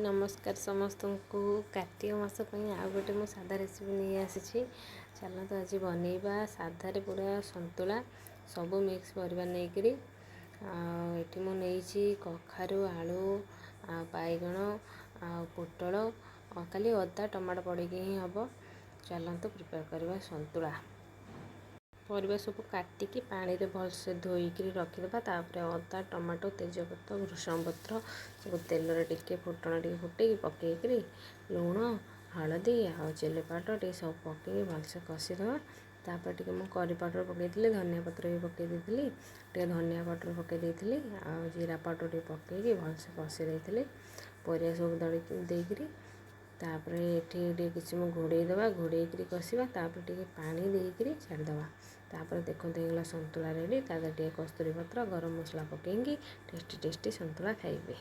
नमस्कार समस्त को कार्तिक मास आ गोटे मो सादा रेसिपी नहीं आसी। चलते आज बनइबा साधारे पूरा संतुला सब मिक्स परिवार नहीं ये मुझे कखारू आलू बैगण पोटल खाली अदा टमाटो पड़े ही हम। चलते प्रिपेयर करवा संतुला परिवा सब काटिकी पानी रे भलसे धोईकरी रखिदेबा। तापर अदा टमाटो तेजपत्र भृषंग पत्र सब तेल टिके फुटण टे फुटे पकईकरी लुण हलदी आ चिली पाउडर टे सब पकई भलसे कषिदेवा। तापर टे मुझे करी पाउडर पकई धनिया पत्र भी पकई देती टे धनिया पाउडर पकई आ जीरा पाउडर टे पकईकी भलसे कषि देती परिया सब दड़ी देकरी। तापर ये किसी घोड़े देवा घोड़े कषा तापर टे पानी देकरी छाड़देवा। तापर देखो संतुला रेडी ता टे कस्तूरी पत्र गरम मसला पकईकी टेस्टी टेस्टी संतुला खाइबे।